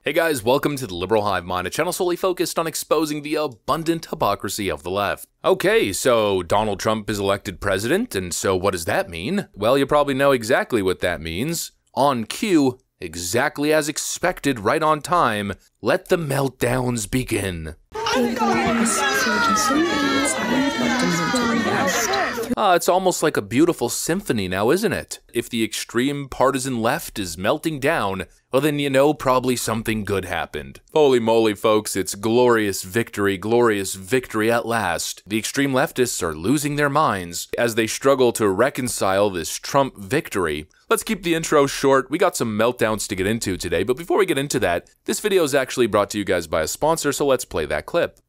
Hey guys, welcome to the Liberal Hive Mind, a channel solely focused on exposing the abundant hypocrisy of the left. Okay, so Donald Trump is elected president, and so what does that mean? Well, you probably know exactly what that means. On cue, exactly as expected, right on time, let the meltdowns begin. It's almost like a beautiful symphony now, isn't it? If the extreme partisan left is melting down, well then you know probably something good happened. Holy moly folks, it's glorious victory at last. The extreme leftists are losing their minds as they struggle to reconcile this Trump victory. Let's keep the intro short, we got some meltdowns to get into today, but before we get into that, this video is actually brought to you guys by a sponsor, so let's play that clip.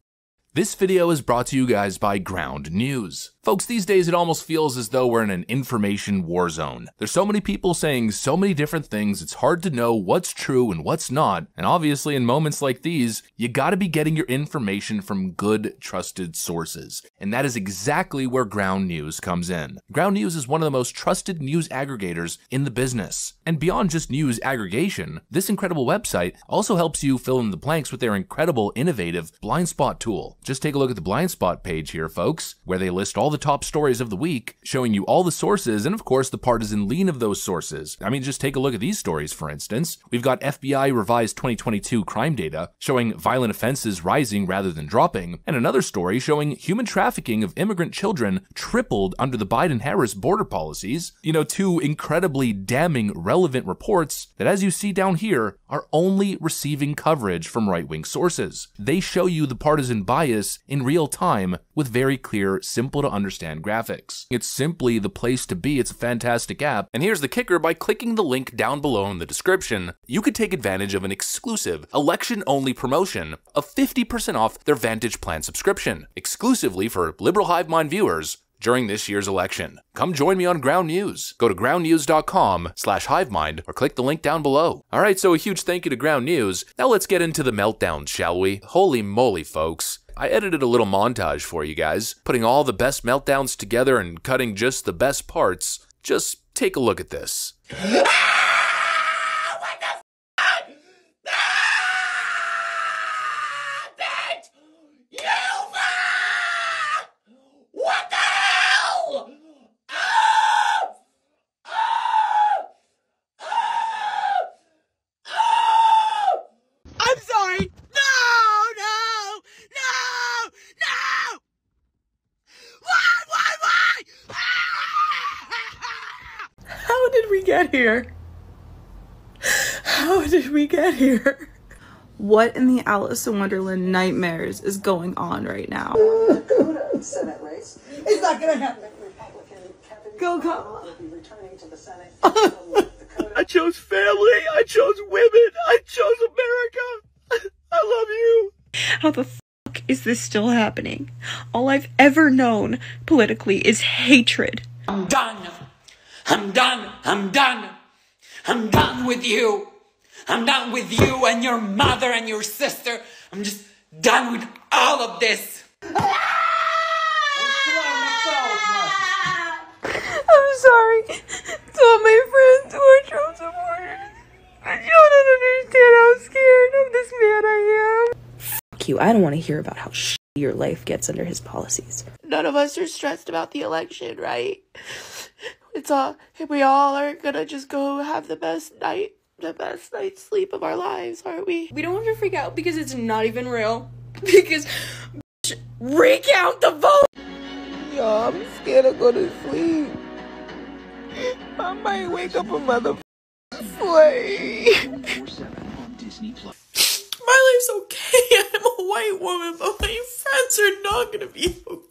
This video is brought to you guys by Ground News. Folks, these days it almost feels as though we're in an information war zone. There's so many people saying so many different things, it's hard to know what's true and what's not, and obviously in moments like these, you gotta be getting your information from good, trusted sources. And that is exactly where Ground News comes in. Ground News is one of the most trusted news aggregators in the business. And beyond just news aggregation, this incredible website also helps you fill in the blanks with their incredible, innovative blind spot tool. Just take a look at the blind spot page here, folks, where they list all the top stories of the week, showing you all the sources and of course the partisan lean of those sources. I mean, just take a look at these stories, for instance. We've got FBI revised 2022 crime data showing violent offenses rising rather than dropping, and another story showing human trafficking of immigrant children tripled under the Biden-Harris border policies. You know, two incredibly damning, relevant reports that, as you see down here, are only receiving coverage from right-wing sources. They show you the partisan bias in real time with very clear, simple to understand graphics. It's simply the place to be. It's a fantastic app. And here's the kicker: by clicking the link down below in the description, you could take advantage of an exclusive election-only promotion of 50% off their Vantage Plan subscription, exclusively for Liberal Hive Mind viewers during this year's election. Come join me on Ground News. Go to groundnews.com/hivemind or click the link down below. Alright, so a huge thank you to Ground News. Now let's get into the meltdowns, shall we? Holy moly, folks. I edited a little montage for you guys, putting all the best meltdowns together and cutting just the best parts. Just take a look at this. How did we get here? How did we get here? What in the Alice in Wonderland nightmares is going on right now? Senate race. It's not gonna happen. Go Kamala. I chose family, I chose women, I chose America. I love you. How the fuck is this still happening? All I've ever known politically is hatred. I'm done. I'm done. I'm done. I'm done with you. I'm done with you and your mother and your sister. I'm just done with all of this. I'm sorry to all my friends who are Trump supporters. But you don't understand how scared of this man I am. Fuck you, I don't want to hear about how shitty your life gets under his policies. None of us are stressed about the election, right? We all are gonna just go have the best night's sleep of our lives, aren't we? We don't have to freak out because it's not even real. Because recount the vote! Yo, I'm scared to go to sleep. I might wake up a motherfucker. My life's okay. I'm a white woman, but my friends are not gonna be okay.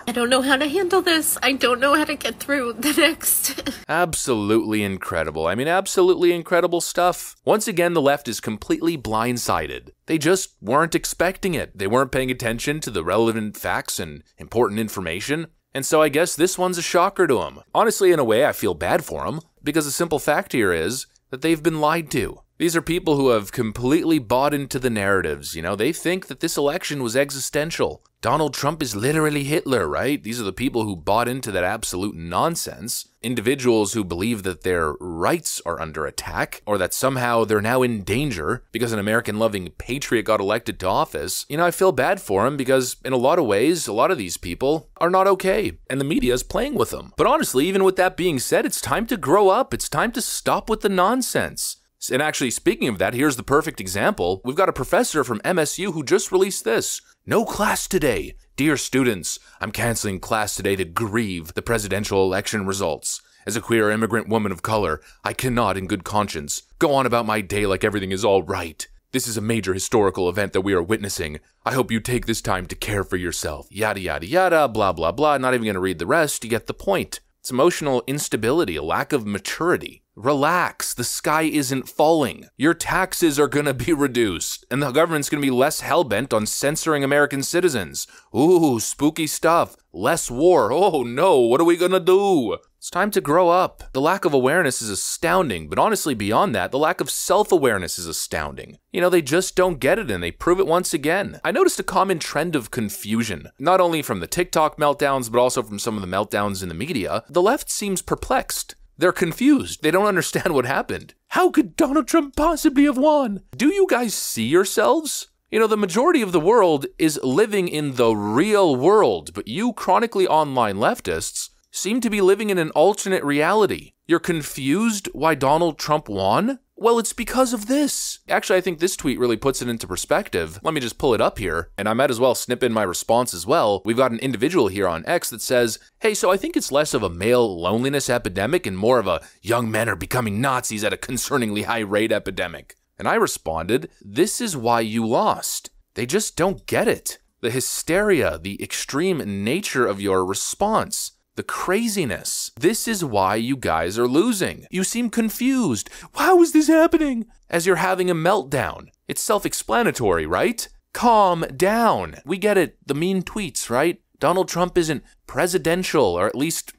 I don't know how to handle this. I don't know how to get through the next. Absolutely incredible. I mean, absolutely incredible stuff. Once again, the left is completely blindsided. They just weren't expecting it. They weren't paying attention to the relevant facts and important information. And so I guess this one's a shocker to them. Honestly, in a way, I feel bad for them, because the simple fact here is that they've been lied to. These are people who have completely bought into the narratives. They think that this election was existential. Donald Trump is literally Hitler, right? These are the people who bought into that absolute nonsense. Individuals who believe that their rights are under attack, or that somehow they're now in danger because an American-loving patriot got elected to office. I feel bad for him because in a lot of ways, a lot of these people are not okay, and the media is playing with them. But honestly, even with that being said, it's time to grow up. It's time to stop with the nonsense. And actually, speaking of that, here's the perfect example. We've got a professor from MSU who just released this. No class today. Dear students, I'm canceling class today to grieve the presidential election results. As a queer immigrant woman of color, I cannot in good conscience go on about my day like everything is all right. This is a major historical event that we are witnessing. I hope you take this time to care for yourself. Yada, yada, yada, blah, blah, blah. Not even going to read the rest. You get the point. It's emotional instability, a lack of maturity. Relax, the sky isn't falling. Your taxes are gonna be reduced, and the government's gonna be less hellbent on censoring American citizens. Ooh, spooky stuff. Less war. Oh no, what are we gonna do? It's time to grow up. The lack of awareness is astounding, but honestly, beyond that, the lack of self-awareness is astounding. They just don't get it, and they prove it once again. I noticed a common trend of confusion, not only from the TikTok meltdowns, but also from some of the meltdowns in the media. The left seems perplexed. They're confused. They don't understand what happened. How could Donald Trump possibly have won? Do you guys see yourselves? The majority of the world is living in the real world, but you chronically online leftists seem to be living in an alternate reality. You're confused why Donald Trump won? Well, it's because of this. Actually, I think this tweet really puts it into perspective. Let me just pull it up here, and I might as well snip in my response as well. We've got an individual here on X that says, hey, so I think it's less of a male loneliness epidemic and more of a young men are becoming Nazis at a concerningly high rate epidemic. And I responded, this is why you lost. They just don't get it. The hysteria, the extreme nature of your response. The craziness. This is why you guys are losing. You seem confused. How is this happening? As you're having a meltdown. It's self-explanatory, right? Calm down. We get it. The mean tweets, right? Donald Trump isn't presidential, or at least,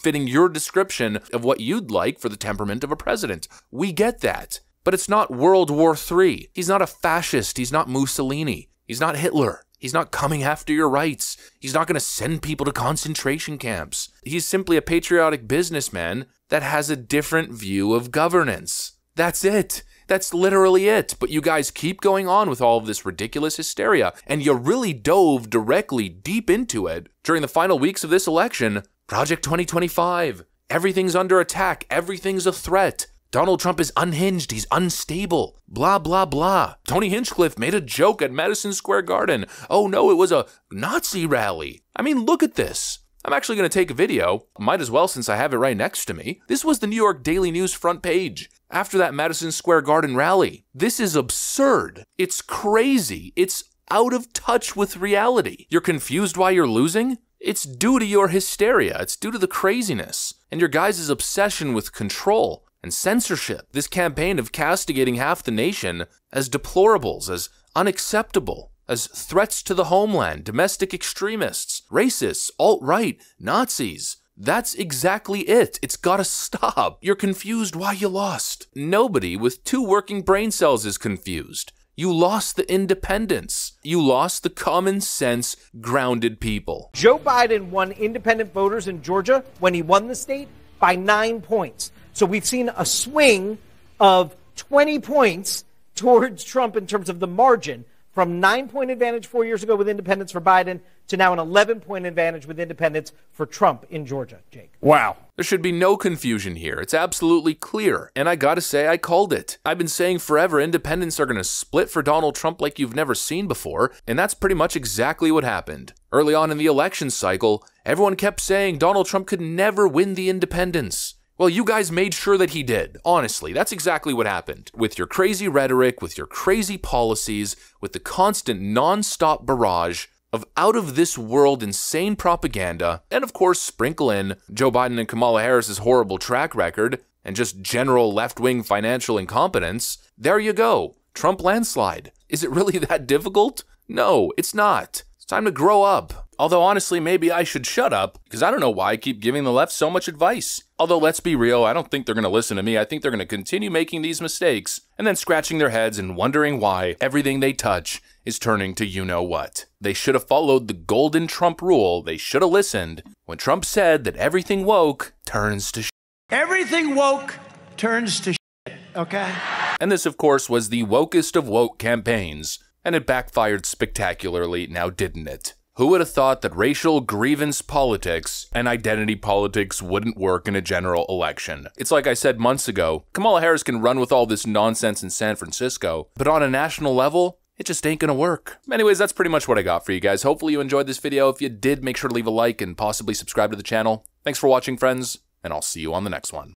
fitting your description of what you'd like for the temperament of a president. We get that. But it's not World War III. He's not a fascist. He's not Mussolini. He's not Hitler. He's not coming after your rights. He's not going to send people to concentration camps. He's simply a patriotic businessman that has a different view of governance. That's it. That's literally it. But you guys keep going on with all of this ridiculous hysteria, and you really dove directly deep into it during the final weeks of this election. Project 2025. Everything's under attack. Everything's a threat. Donald Trump is unhinged, he's unstable, blah, blah, blah. Tony Hinchcliffe made a joke at Madison Square Garden. Oh no, it was a Nazi rally. I mean, look at this. I'm actually going to take a video. Might as well since I have it right next to me. This was the New York Daily News front page after that Madison Square Garden rally. This is absurd. It's crazy. It's out of touch with reality. You're confused why you're losing? It's due to your hysteria. It's due to the craziness and your guys' obsession with control and censorship. This campaign of castigating half the nation as deplorables, as unacceptable, as threats to the homeland, domestic extremists, racists, alt-right, Nazis. That's exactly it. It's gotta stop. You're confused why you lost. Nobody with 2 working brain cells is confused. You lost the independence. You lost the common sense, grounded people. Joe Biden won independent voters in Georgia when he won the state by 9 points. So we've seen a swing of 20 points towards Trump in terms of the margin, from 9-point advantage 4 years ago with independents for Biden to now an 11-point advantage with independents for Trump in Georgia, Jake. Wow. There should be no confusion here. It's absolutely clear. And I gotta say, I called it. I've been saying forever independents are gonna split for Donald Trump like you've never seen before, and that's pretty much exactly what happened. Early on in the election cycle, everyone kept saying Donald Trump could never win the independents. Well, you guys made sure that he did. Honestly, that's exactly what happened. With your crazy rhetoric, with your crazy policies, with the constant non-stop barrage of out-of-this-world insane propaganda, and of course sprinkle in Joe Biden and Kamala Harris's horrible track record, and just general left-wing financial incompetence, there you go. Trump landslide. Is it really that difficult? No, it's not. Time to grow up. Although honestly, maybe I should shut up, because I don't know why I keep giving the left so much advice. Although let's be real, I don't think they're going to listen to me. I think they're going to continue making these mistakes, and then scratching their heads and wondering why everything they touch is turning to you-know-what. They should have followed the golden Trump rule. They should have listened when Trump said that everything woke turns to shit. Everything woke turns to shit, okay? And this, of course, was the wokest of woke campaigns, and it backfired spectacularly, now didn't it? Who would have thought that racial grievance politics and identity politics wouldn't work in a general election? It's like I said months ago, Kamala Harris can run with all this nonsense in San Francisco, but on a national level, it just ain't gonna work. Anyways, that's pretty much what I got for you guys. Hopefully you enjoyed this video. If you did, make sure to leave a like and possibly subscribe to the channel. Thanks for watching, friends, and I'll see you on the next one.